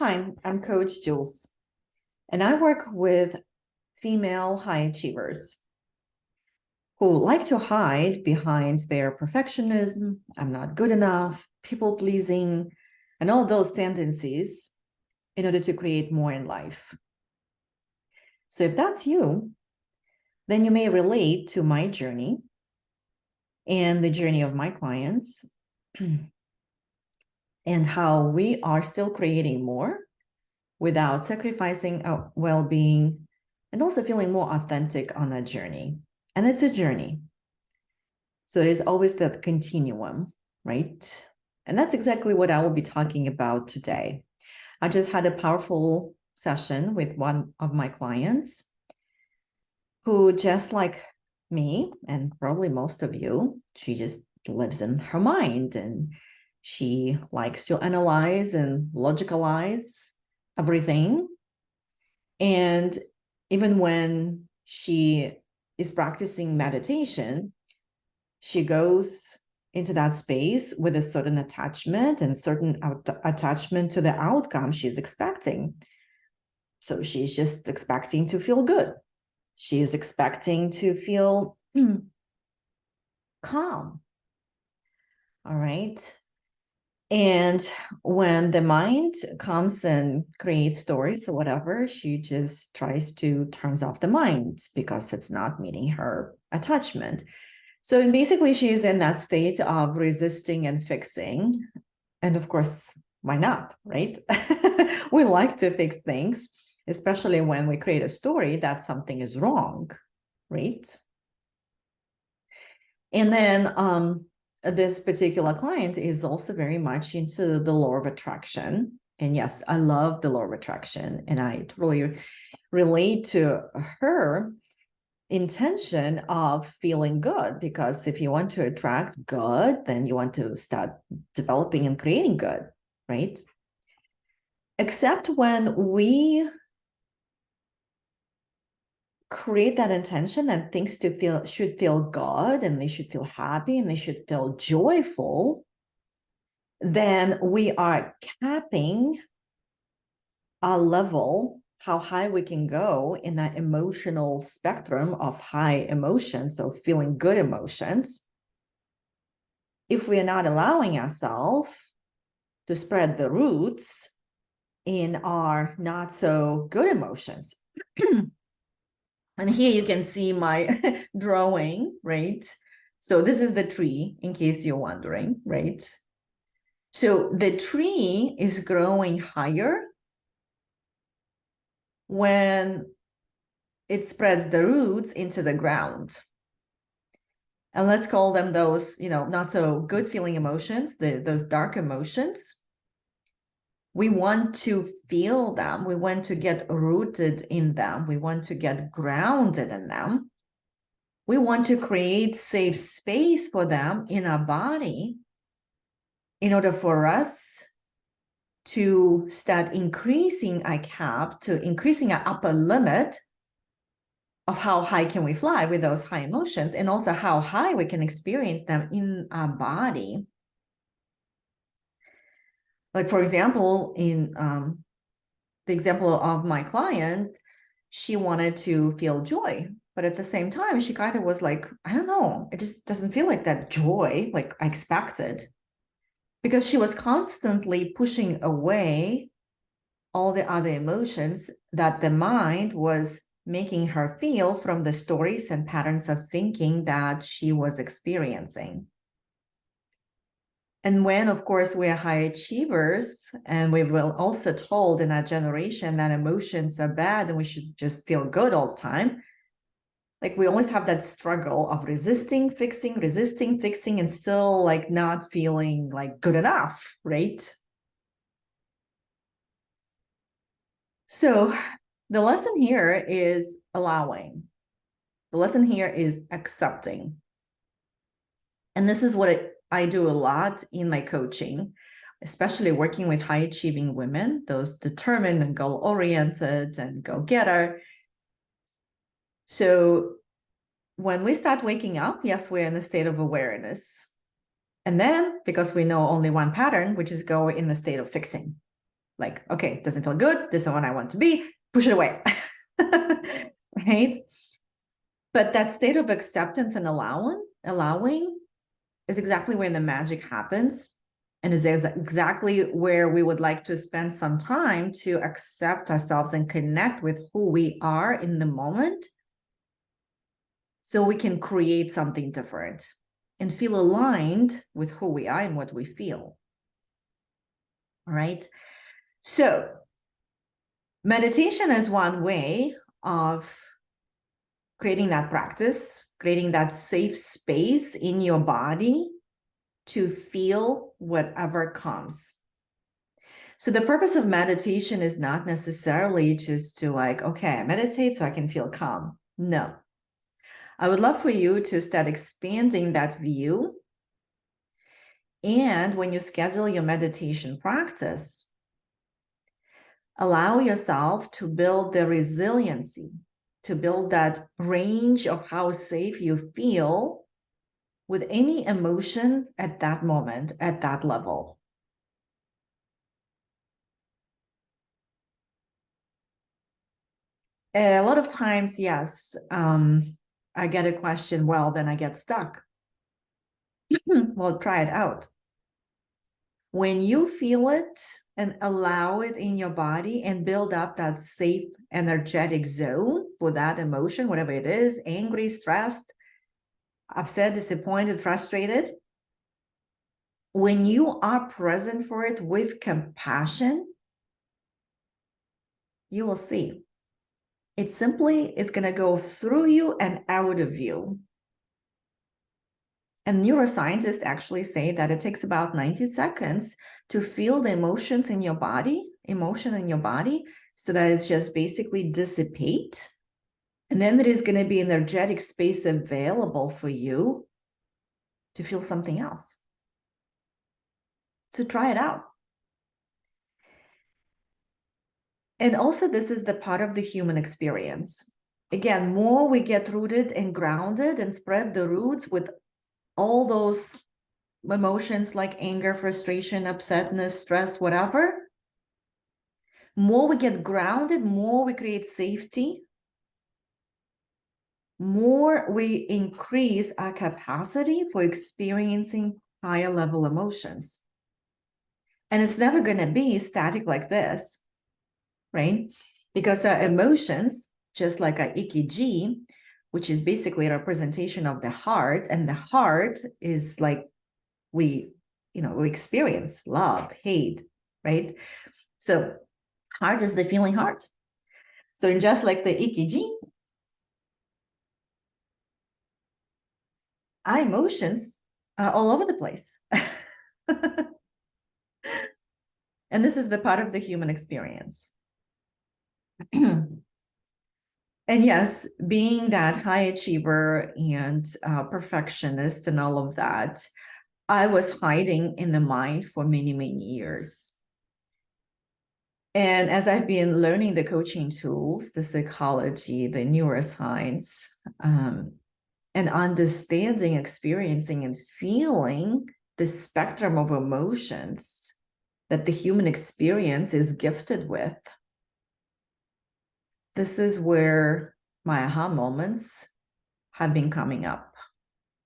Hi, I'm Coach Jules, and I work with female high achievers who like to hide behind their perfectionism, I'm not good enough, people pleasing, and all those tendencies in order to create more in life. So if that's you, then you may relate to my journey and the journey of my clients and how we are still creating more without sacrificing our well-being and also feeling more authentic on that journey. And it's a journey. So there's always that continuum, right? And that's exactly what I will be talking about today. I just had a powerful session with one of my clients who, just like me, and probably most of you, she just lives in her mind and she likes to analyze and logicalize everything. And even when she is practicing meditation, she goes into that space with a certain attachment and certain attachment to the outcome she's expecting. So she's just expecting to feel good. She is expecting to feel calm. All right. And when the mind comes and creates stories or whatever, she just tries to turn off the mind because it's not meeting her attachment. So basically, she's in that state of resisting and fixing. And of course, why not, right? We like to fix things, especially when we create a story that something is wrong, right? And then this particular client is also very much into the law of attraction. And yes, I love the law of attraction. And I totally relate to her intention of feeling good, because if you want to attract good, then you want to start developing and creating good, right? Except when we create that intention and things should feel good and they should feel happy and they should feel joyful, then we are capping our level, how high we can go in that emotional spectrum of high emotions, so feeling good emotions, if we are not allowing ourselves to spread the roots in our not so good emotions. And here you can see my drawing, right? So this is the tree, in case you're wondering, right? So the tree is growing higher when it spreads the roots into the ground. And let's call them those, not so good feeling emotions, those dark emotions. We want to feel them. We want to get rooted in them. We want to get grounded in them. We want to create safe space for them in our body in order for us to start increasing our cap, to increasing our upper limit of how high can we fly with those high emotions, and also how high we can experience them in our body. Like, for example, in the example of my client, she wanted to feel joy, but at the same time, she kind of was like, I don't know, it just doesn't feel like that joy like I expected, because she was constantly pushing away all the other emotions that the mind was making her feel from the stories and patterns of thinking that she was experiencing. And when, of course, we're high achievers, and we were also told in our generation that emotions are bad and we should just feel good all the time, like we always have that struggle of resisting, fixing, and still like not feeling like good enough, right? So the lesson here is allowing. The lesson here is accepting. And this is what I do a lot in my coaching, especially working with high achieving women, those determined and goal oriented and go getter. So when we start waking up, yes, we're in a state of awareness. And then, because we know only one pattern, which is go in the state of fixing. Like, okay, it doesn't feel good. This is what I want to be. Push it away. Right? But that state of acceptance and allowing is exactly where the magic happens. And is exactly where we would like to spend some time to accept ourselves and connect with who we are in the moment, so we can create something different and feel aligned with who we are and what we feel. All right. So meditation is one way of creating that practice, creating that safe space in your body to feel whatever comes. So the purpose of meditation is not necessarily just to like, okay, I meditate so I can feel calm. No. I would love for you to start expanding that view. And when you schedule your meditation practice, allow yourself to build the resiliency, to build that range of how safe you feel with any emotion at that moment, at that level. And a lot of times, yes, I get a question, well, then I get stuck. Well, try it out. When you feel it and allow it in your body and build up that safe, energetic zone for that emotion, whatever it is, angry, stressed, upset, disappointed, frustrated, when you are present for it with compassion, you will see. It simply is going to go through you and out of you. And neuroscientists actually say that it takes about 90 seconds to feel the emotions in your body, so that it's just basically dissipate. And then there is going to be an energetic space available for you to feel something else. So try it out. And also, this is the part of the human experience. Again, more we get rooted and grounded and spread the roots with all those emotions like anger, frustration, upsetness, stress, whatever, more we get grounded, more we create safety, more we increase our capacity for experiencing higher level emotions. And it's never going to be static like this, right? Because our emotions, just like our EKG, which is basically a representation of the heart, and the heart is like we experience love, hate, right? So heart is the feeling heart. So just like the EKG, our emotions are all over the place. And this is the part of the human experience. And yes, being that high achiever and perfectionist and all of that, I was hiding in the mind for many, many years. And as I've been learning the coaching tools, the psychology, the neuroscience, and understanding, experiencing, and feeling the spectrum of emotions that the human experience is gifted with, this is where my aha moments have been coming up.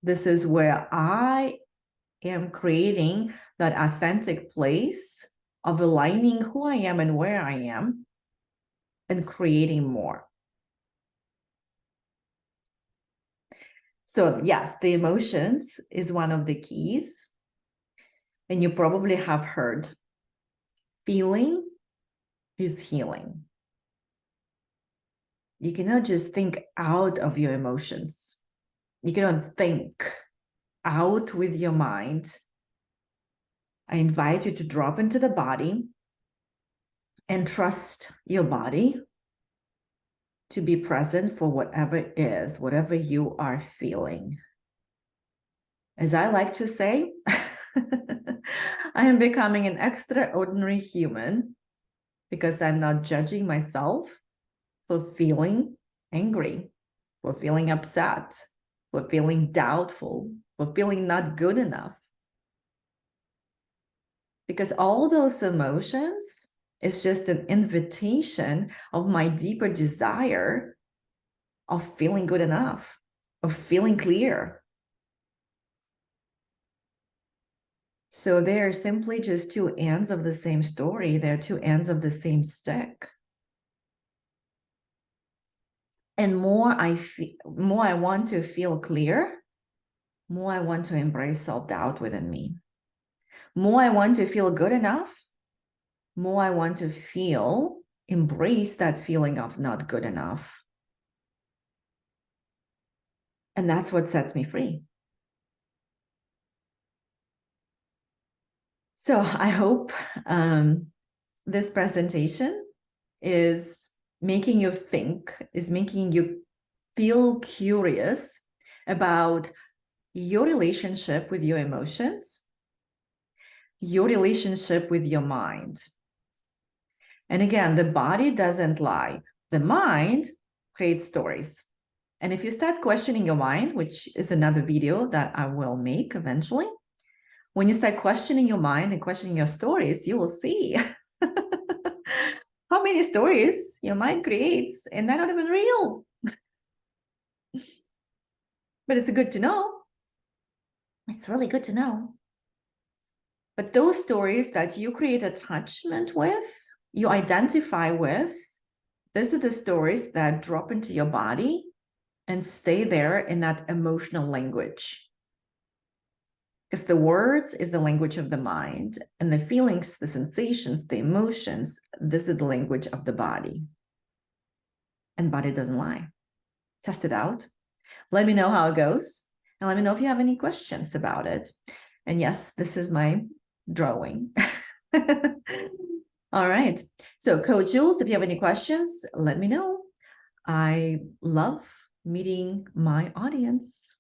This is where I am creating that authentic place of aligning who I am and where I am and creating more. So yes, the emotions is one of the keys. And you probably have heard, feeling is healing. You cannot just think out of your emotions. You cannot think out with your mind. I invite you to drop into the body and trust your body to be present for whatever it is, whatever you are feeling. As I like to say, I am becoming an extraordinary human because I'm not judging myself for feeling angry, for feeling upset, for feeling doubtful, for feeling not good enough. Because all those emotions It's just an invitation of my deeper desire of feeling good enough, of feeling clear. So they're simply just two ends of the same story. They're two ends of the same stick. And more I want to feel clear, more I want to embrace self-doubt within me. More I want to feel good enough, more I want to embrace that feeling of not good enough. And that's what sets me free. So I hope this presentation is making you think, is making you feel curious about your relationship with your emotions, your relationship with your mind. And again, the body doesn't lie. The mind creates stories. And if you start questioning your mind, which is another video that I will make eventually, when you start questioning your mind and questioning your stories, you will see how many stories your mind creates, and they're not even real. But it's good to know. It's really good to know. But those stories that you create attachment with, you identify with, these are the stories that drop into your body and stay there in that emotional language. Because the words is the language of the mind, and the feelings, the sensations, the emotions, this is the language of the body. And body doesn't lie. Test it out. Let me know how it goes. And let me know if you have any questions about it. And yes, this is my drawing. All right. So Coach Jules, if you have any questions, let me know. I love meeting my audience.